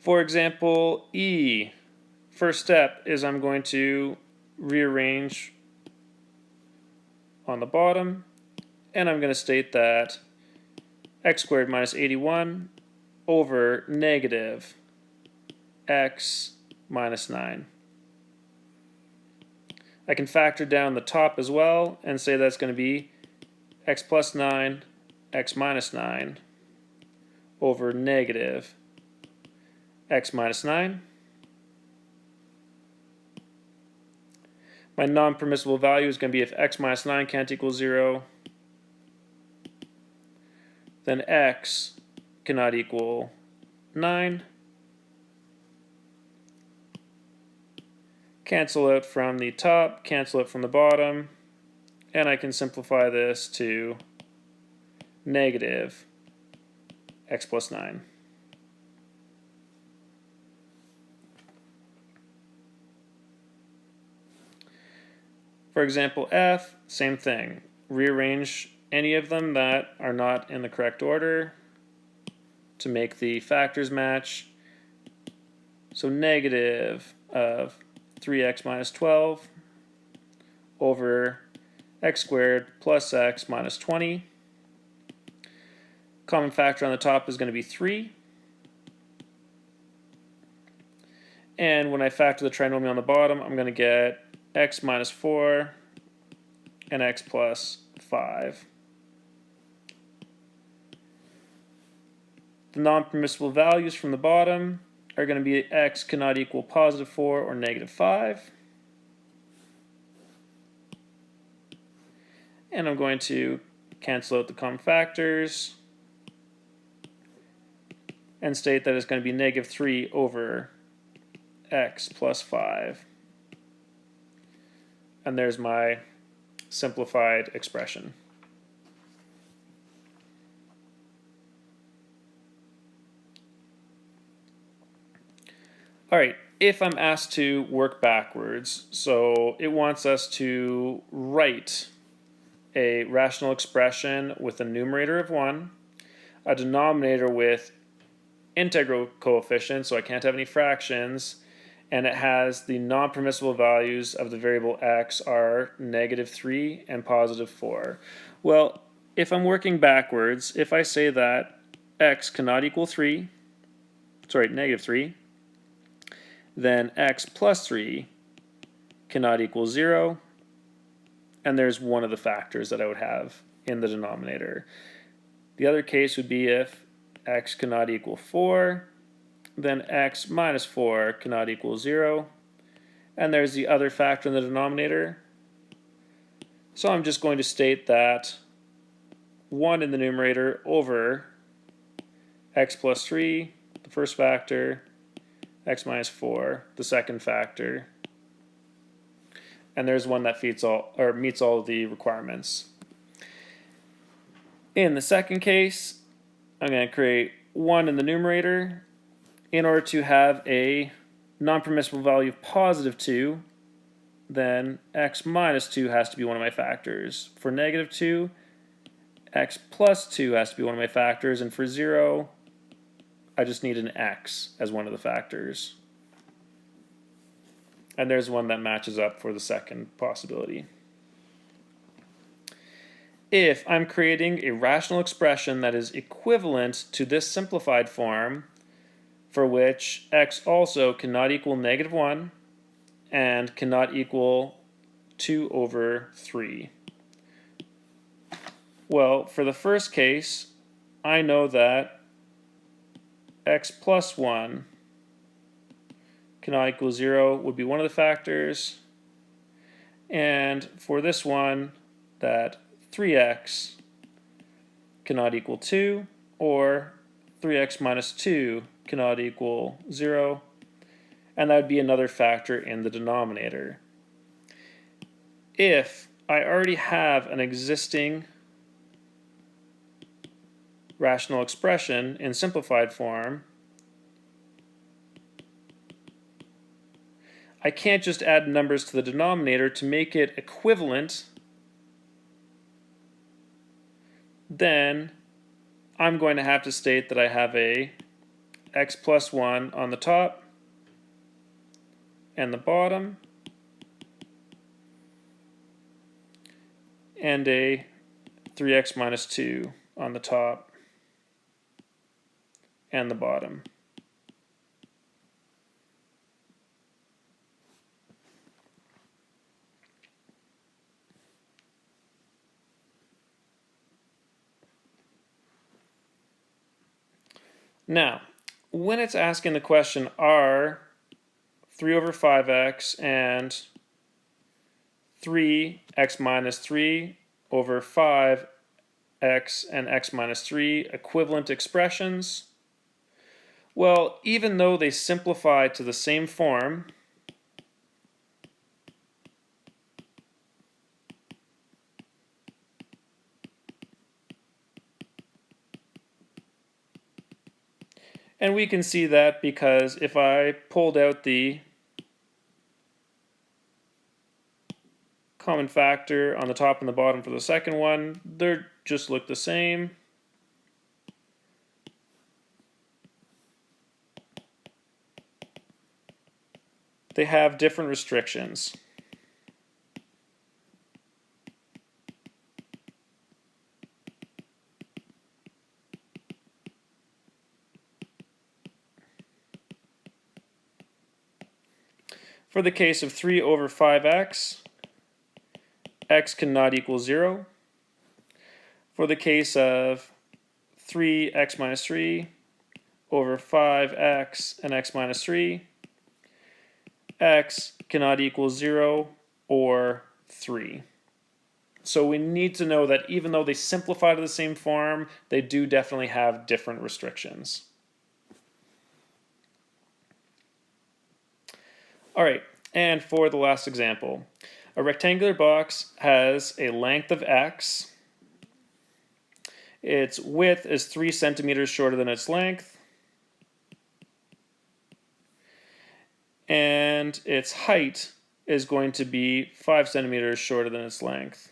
For example, E, first step is I'm going to rearrange on the bottom, and I'm going to state that x squared minus 81 over negative x minus 9. I can factor down the top as well and say that's going to be x plus 9, x minus 9 over negative x minus 9. My non-permissible value is going to be if x minus 9 can't equal 0, then x cannot equal 9. Cancel out from the top, cancel out from the bottom, and I can simplify this to negative x plus 9. For example, F, same thing. Rearrange any of them that are not in the correct order to make the factors match. So negative of 3x minus 12 over x squared plus x minus 20. Common factor on the top is going to be 3. And when I factor the trinomial on the bottom, I'm going to get x minus 4 and x plus 5. The non-permissible values from the bottom are going to be x cannot equal positive 4 or negative 5. And I'm going to cancel out the common factors and state that it's going to be negative 3 over x plus 5. And there's my simplified expression. All right, if I'm asked to work backwards, so it wants us to write a rational expression with a numerator of 1, a denominator with integral coefficients, so I can't have any fractions, and it has the non-permissible values of the variable x are negative 3 and positive 4. Well, if I'm working backwards, if I say that x cannot equal negative 3, then x plus 3 cannot equal 0, and there's one of the factors that I would have in the denominator. The other case would be if x cannot equal 4, then x minus 4 cannot equal 0, and there's the other factor in the denominator. So I'm just going to state that 1 in the numerator over x plus 3, the first factor, x minus 4, the second factor, and there's one that meets all of the requirements. In the second case, I'm going to create 1 in the numerator. In order to have a non-permissible value of positive 2, then x minus 2 has to be one of my factors. For negative 2, x plus 2 has to be one of my factors, and for 0, I just need an x as one of the factors. And there's one that matches up for the second possibility. If I'm creating a rational expression that is equivalent to this simplified form, for which x also cannot equal negative 1 and cannot equal 2 over 3. Well, for the first case, I know that x plus 1 cannot equal 0 would be one of the factors, and for this one, that 3x cannot equal 2, or 3x minus 2 cannot equal 0, and that would be another factor in the denominator. If I already have an existing rational expression in simplified form, I can't just add numbers to the denominator to make it equivalent. Then I'm going to have to state that I have a x plus 1 on the top and the bottom, and a 3x minus 2 on the top and the bottom. Now, when it's asking the question, are 3 over 5x and 3x minus 3 over 5x and x minus 3 equivalent expressions? Well, even though they simplify to the same form, and we can see that because if I pulled out the common factor on the top and the bottom for the second one, they just look the same. They have different restrictions. For the case of 3 over 5x, x cannot equal 0. For the case of 3x minus 3 over 5x and x minus 3, x cannot equal 0 or 3. So we need to know that even though they simplify to the same form, they do definitely have different restrictions. All right, and for the last example, a rectangular box has a length of x. Its width is 3 centimeters shorter than its length. And its height is going to be 5 centimeters shorter than its length.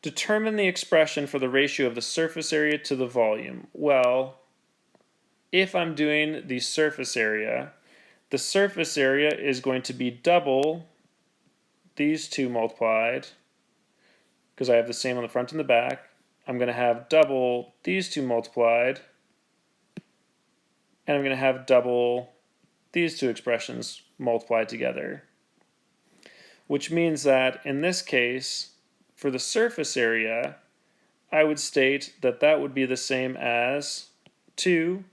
Determine the expression for the ratio of the surface area to the volume. Well, if I'm doing the surface area is going to be double these two multiplied, because I have the same on the front and the back. I'm going to have double these two multiplied, and I'm going to have double these two expressions multiplied together. Which means that in this case, for the surface area, I would state that that would be the same as 2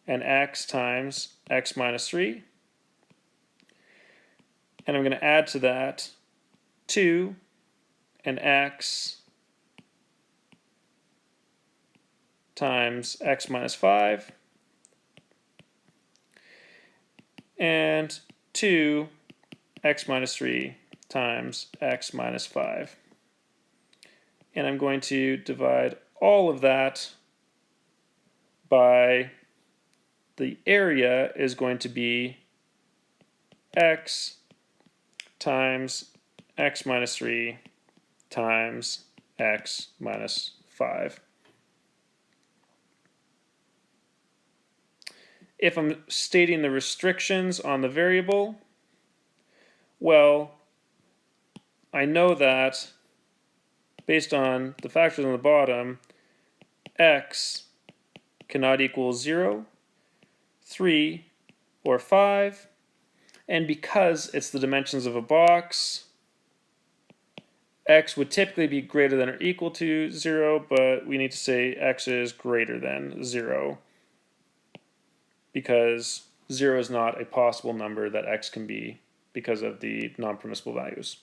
and x times x minus 3. And I'm going to add to that 2 and x times x minus 5 and 2 x minus 3 times x minus 5. And I'm going to divide all of that by the area is going to be x times x minus 3 times x minus 5. If I'm stating the restrictions on the variable, well, I know that based on the factors on the bottom, x cannot equal 0, 3, or 5, and because it's the dimensions of a box, x would typically be greater than or equal to 0, but we need to say x is greater than 0 because 0 is not a possible number that x can be because of the non-permissible values.